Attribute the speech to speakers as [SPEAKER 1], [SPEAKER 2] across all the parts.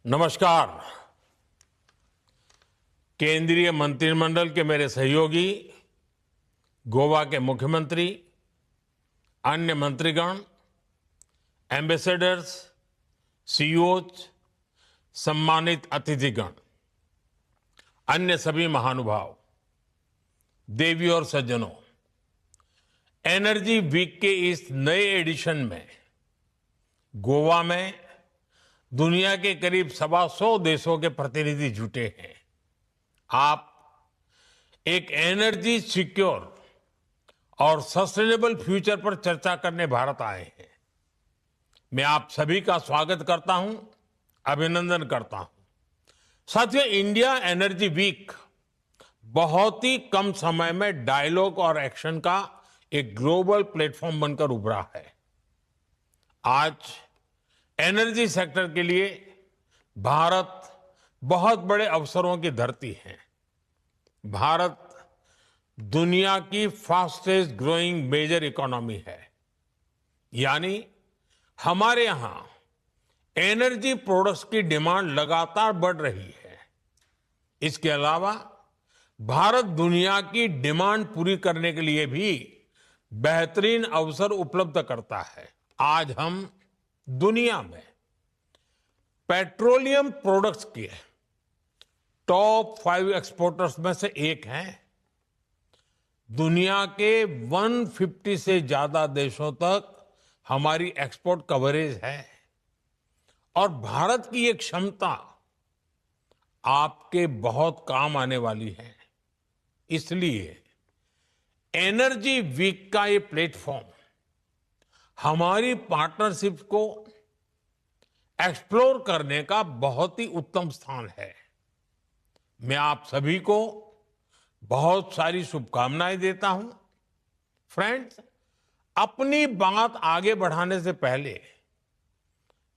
[SPEAKER 1] नमस्कार। केंद्रीय मंत्रिमंडल के मेरे सहयोगी, गोवा के मुख्यमंत्री, अन्य मंत्रीगण, एम्बेसडर्स, सीईओज, सम्मानित अतिथिगण, अन्य सभी महानुभाव, देवी और सज्जनों, एनर्जी वीक के इस नए एडिशन में गोवा में दुनिया के करीब 125 देशों के प्रतिनिधि जुटे हैं। आप एक एनर्जी सिक्योर और सस्टेनेबल फ्यूचर पर चर्चा करने भारत आए हैं। मैं आप सभी का स्वागत करता हूं, अभिनंदन करता हूं। साथियों, इंडिया एनर्जी वीक बहुत ही कम समय में डायलॉग और एक्शन का एक ग्लोबल प्लेटफॉर्म बनकर उभरा है। आज एनर्जी सेक्टर के लिए भारत बहुत बड़े अवसरों की धरती है। भारत दुनिया की फास्टेस्ट ग्रोइंग मेजर इकोनॉमी है, यानी हमारे यहां एनर्जी प्रोडक्ट्स की डिमांड लगातार बढ़ रही है। इसके अलावा भारत दुनिया की डिमांड पूरी करने के लिए भी बेहतरीन अवसर उपलब्ध करता है। आज हम दुनिया में पेट्रोलियम प्रोडक्ट्स के टॉप 5 एक्सपोर्टर्स में से एक हैं। दुनिया के 150 से ज्यादा देशों तक हमारी एक्सपोर्ट कवरेज है और भारत की ये क्षमता आपके बहुत काम आने वाली है। इसलिए एनर्जी वीक का ये प्लेटफॉर्म हमारी पार्टनरशिप को एक्सप्लोर करने का बहुत ही उत्तम स्थान है। मैं आप सभी को बहुत सारी शुभकामनाएं देता हूं। फ्रेंड्स, अपनी बात आगे बढ़ाने से पहले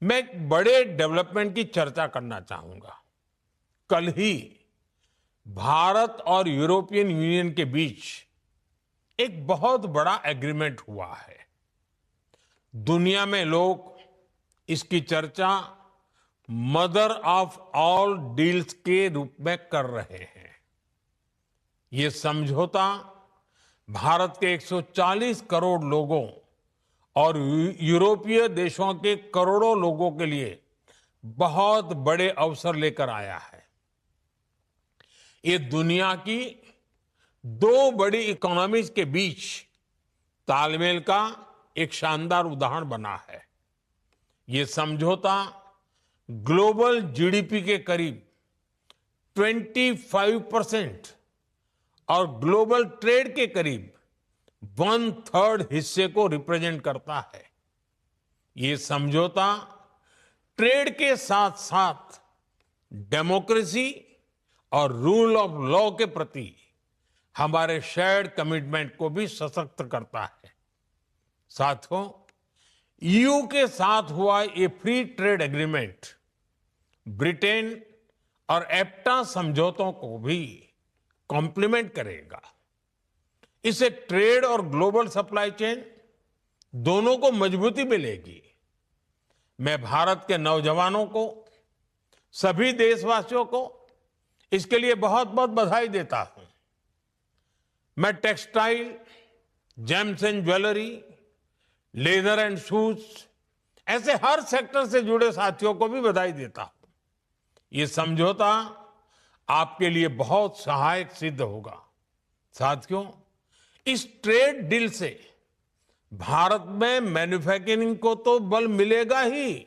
[SPEAKER 1] मैं एक बड़े डेवलपमेंट की चर्चा करना चाहूंगा। कल ही भारत और यूरोपियन यूनियन के बीच एक बहुत बड़ा एग्रीमेंट हुआ है। दुनिया में लोग इसकी चर्चा मदर ऑफ ऑल डील्स के रूप में कर रहे हैं। ये समझौता भारत के 140 करोड़ लोगों और यूरोपीय देशों के करोड़ों लोगों के लिए बहुत बड़े अवसर लेकर आया है। ये दुनिया की 2 बड़ी इकोनॉमीज के बीच तालमेल का एक शानदार उदाहरण बना है। ये समझौता ग्लोबल जीडीपी के करीब 25% और ग्लोबल ट्रेड के करीब 1/3 हिस्से को रिप्रेजेंट करता है। ये समझौता ट्रेड के साथ साथ डेमोक्रेसी और रूल ऑफ लॉ के प्रति हमारे शेयर्ड कमिटमेंट को भी सशक्त करता है। साथियों, ईयू के साथ हुआ ये फ्री ट्रेड एग्रीमेंट ब्रिटेन और एप्टा समझौतों को भी कॉम्प्लीमेंट करेगा। इससे ट्रेड और ग्लोबल सप्लाई चेन दोनों को मजबूती मिलेगी। मैं भारत के नौजवानों को, सभी देशवासियों को इसके लिए बहुत बहुत बधाई देता हूं। मैं textile, James and jewellery, leather and shoes ऐसे हर सेक्टर से जुड़े साथियों को भी बधाई देता हूं। ये समझौता आपके लिए बहुत सहायक सिद्ध होगा। साथियों, इस ट्रेड डील से भारत में मैन्युफैक्चरिंग को तो बल मिलेगा ही,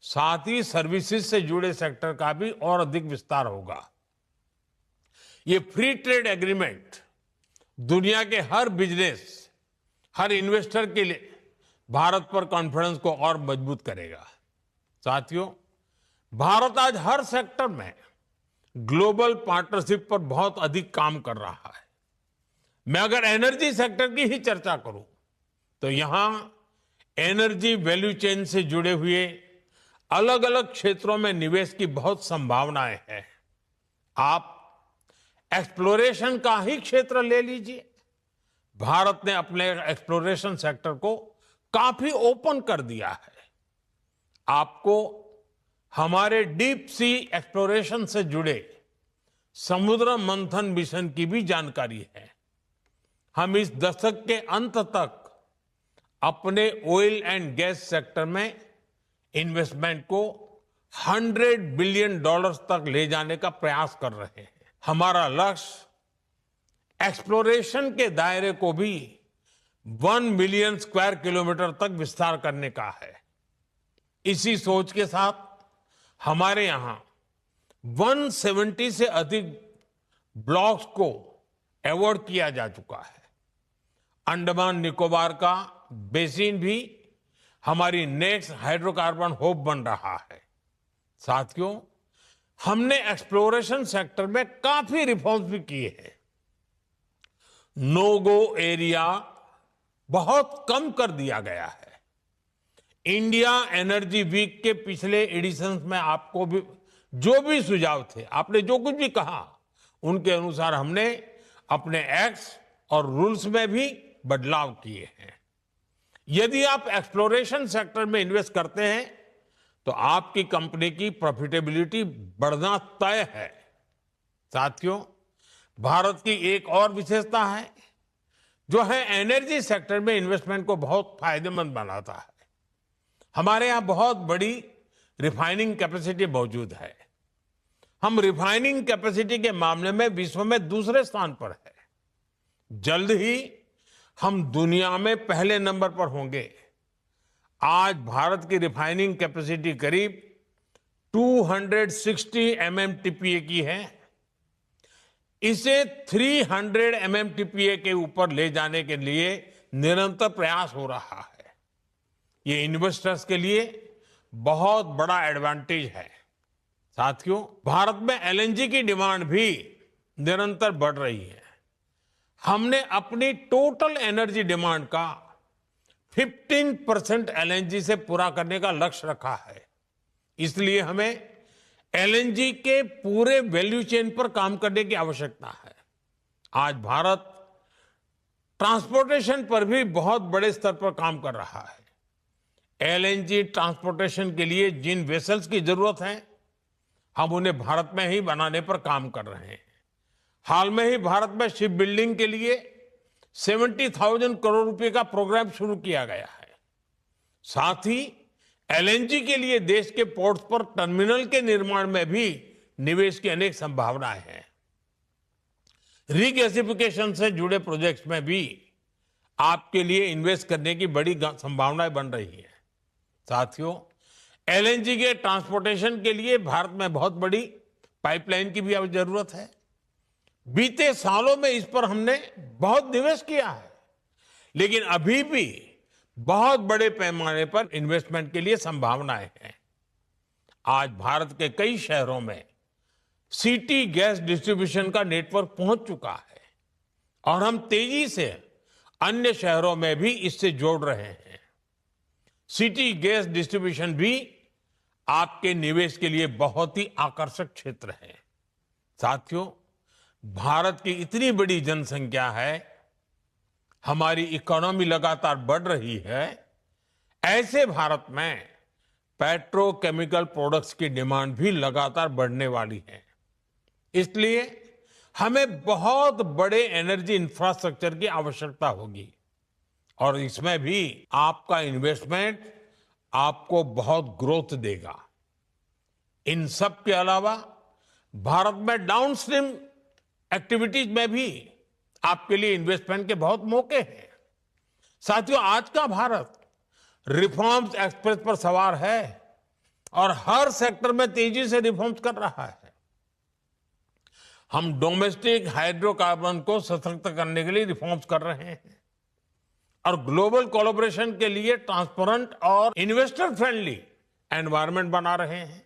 [SPEAKER 1] साथ ही सर्विसेज से जुड़े सेक्टर का भी और अधिक विस्तार होगा। ये फ्री ट्रेड एग्रीमेंट दुनिया के हर बिजनेस, हर इन्वेस्टर के लिए भारत पर कॉन्फिडेंस को और मजबूत करेगा। साथियों, भारत आज हर सेक्टर में ग्लोबल पार्टनरशिप पर बहुत अधिक काम कर रहा है। मैं अगर एनर्जी सेक्टर की ही चर्चा करूं तो यहां एनर्जी वैल्यू चेन से जुड़े हुए अलग अलग क्षेत्रों में निवेश की बहुत संभावनाएं हैं। आप एक्सप्लोरेशन का ही क्षेत्र ले लीजिए। भारत ने अपने एक्सप्लोरेशन सेक्टर को काफी ओपन कर दिया है। आपको हमारे डीप सी एक्सप्लोरेशन से जुड़े समुद्र मंथन मिशन की भी जानकारी है। हम इस दशक के अंत तक अपने ऑयल एंड गैस सेक्टर में इन्वेस्टमेंट को $100 बिलियन तक ले जाने का प्रयास कर रहे हैं। हमारा लक्ष्य एक्सप्लोरेशन के दायरे को भी 1 मिलियन स्क्वायर किलोमीटर तक विस्तार करने का है। इसी सोच के साथ हमारे यहां 170 से अधिक ब्लॉक्स को अवार्ड किया जा चुका है। अंडमान निकोबार का बेसिन भी हमारी नेक्स्ट हाइड्रोकार्बन होप बन रहा है। साथियों, हमने एक्सप्लोरेशन सेक्टर में काफी रिफॉर्म्स भी किए हैं। नो गो एरिया बहुत कम कर दिया गया है। इंडिया एनर्जी वीक के पिछले एडिशंस में आपको भी जो भी सुझाव थे, आपने जो कुछ भी कहा, उनके अनुसार हमने अपने एक्ट्स और रूल्स में भी बदलाव किए हैं। यदि आप एक्सप्लोरेशन सेक्टर में इन्वेस्ट करते हैं तो आपकी कंपनी की प्रॉफिटेबिलिटी बढ़ना तय है। साथियों, भारत की एक और विशेषता है जो है एनर्जी सेक्टर में इन्वेस्टमेंट को बहुत फायदेमंद बनाता है। हमारे यहां बहुत बड़ी रिफाइनिंग कैपेसिटी मौजूद है। हम रिफाइनिंग कैपेसिटी के मामले में विश्व में दूसरे स्थान पर है। जल्द ही हम दुनिया में पहले नंबर पर होंगे। आज भारत की रिफाइनिंग कैपेसिटी करीब 260 MMTPA की है। इसे 300 MMTPA के ऊपर ले जाने के लिए निरंतर प्रयास हो रहा है। ये इन्वेस्टर्स के लिए बहुत बड़ा एडवांटेज है। साथियों, भारत में LNG की डिमांड भी निरंतर बढ़ रही है। हमने अपनी टोटल एनर्जी डिमांड का 15% LNG से पूरा करने का लक्ष्य रखा है। इसलिए हमें LNG के पूरे वैल्यू चेन पर काम करने की आवश्यकता है। आज भारत ट्रांसपोर्टेशन पर भी बहुत बड़े स्तर पर काम कर रहा है। LNG ट्रांसपोर्टेशन के लिए जिन वेसल्स की जरूरत है, हम उन्हें भारत में ही बनाने पर काम कर रहे हैं। हाल में ही भारत में शिप बिल्डिंग के लिए 70,000 करोड़ रुपए का प्रोग्राम शुरू किया गया है। साथ ही LNG के लिए देश के पोर्ट्स पर टर्मिनल के निर्माण में भी निवेश की अनेक संभावनाएं हैं। रीगैसिफिकेशन से जुड़े प्रोजेक्ट्स में भी आपके लिए इन्वेस्ट करने की बड़ी संभावनाएं बन रही है। साथियों, LNG के ट्रांसपोर्टेशन के लिए भारत में बहुत बड़ी पाइपलाइन की भी अब जरूरत है। बीते सालों में इस पर हमने बहुत निवेश किया है, लेकिन अभी भी बहुत बड़े पैमाने पर इन्वेस्टमेंट के लिए संभावनाएं हैं। आज भारत के कई शहरों में सिटी गैस डिस्ट्रीब्यूशन का नेटवर्क पहुंच चुका है और हम तेजी से अन्य शहरों में भी इससे जोड़ रहे हैं। सिटी गैस डिस्ट्रीब्यूशन भी आपके निवेश के लिए बहुत ही आकर्षक क्षेत्र है। साथियों, भारत की इतनी बड़ी जनसंख्या है, हमारी इकोनॉमी लगातार बढ़ रही है। ऐसे भारत में पेट्रोकेमिकल प्रोडक्ट्स की डिमांड भी लगातार बढ़ने वाली है। इसलिए हमें बहुत बड़े एनर्जी इंफ्रास्ट्रक्चर की आवश्यकता होगी और इसमें भी आपका इन्वेस्टमेंट आपको बहुत ग्रोथ देगा। इन सब के अलावा भारत में डाउनस्ट्रीम एक्टिविटीज में भी आपके लिए इन्वेस्टमेंट के बहुत मौके हैं। साथियों, आज का भारत रिफॉर्म्स एक्सप्रेस पर सवार है और हर सेक्टर में तेजी से रिफॉर्म्स कर रहा है। हम डोमेस्टिक हाइड्रोकार्बन को सशक्त करने के लिए रिफॉर्म्स कर रहे हैं और ग्लोबल कोलैबोरेशन के लिए ट्रांसपेरेंट और इन्वेस्टर फ्रेंडली एनवायरनमेंट बना रहे हैं।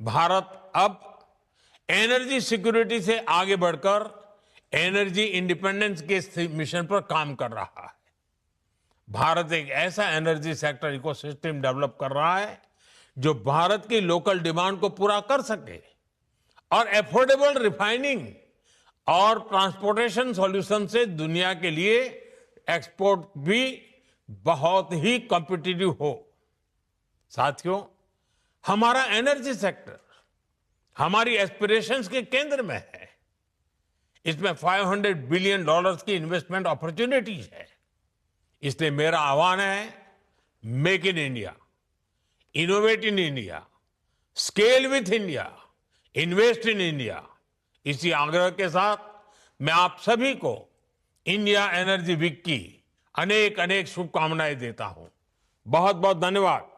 [SPEAKER 1] भारत अब एनर्जी सिक्योरिटी से आगे बढ़कर एनर्जी इंडिपेंडेंस के मिशन पर काम कर रहा है। भारत एक ऐसा एनर्जी सेक्टर इकोसिस्टम डेवलप कर रहा है जो भारत की लोकल डिमांड को पूरा कर सके और एफोर्डेबल रिफाइनिंग और ट्रांसपोर्टेशन सॉल्यूशन से दुनिया के लिए एक्सपोर्ट भी बहुत ही कॉम्पिटिटिव हो। साथियों, हमारा एनर्जी सेक्टर हमारी एस्पिरेशंस के केंद्र में है। इसमें $500 बिलियन की इन्वेस्टमेंट अपॉर्चुनिटीज है। इसलिए मेरा आह्वान है, make in India, innovate in India, scale with India, invest in India. इसी आग्रह के साथ मैं आप सभी को इंडिया एनर्जी वीक की अनेक अनेक शुभकामनाएं देता हूं। बहुत बहुत धन्यवाद।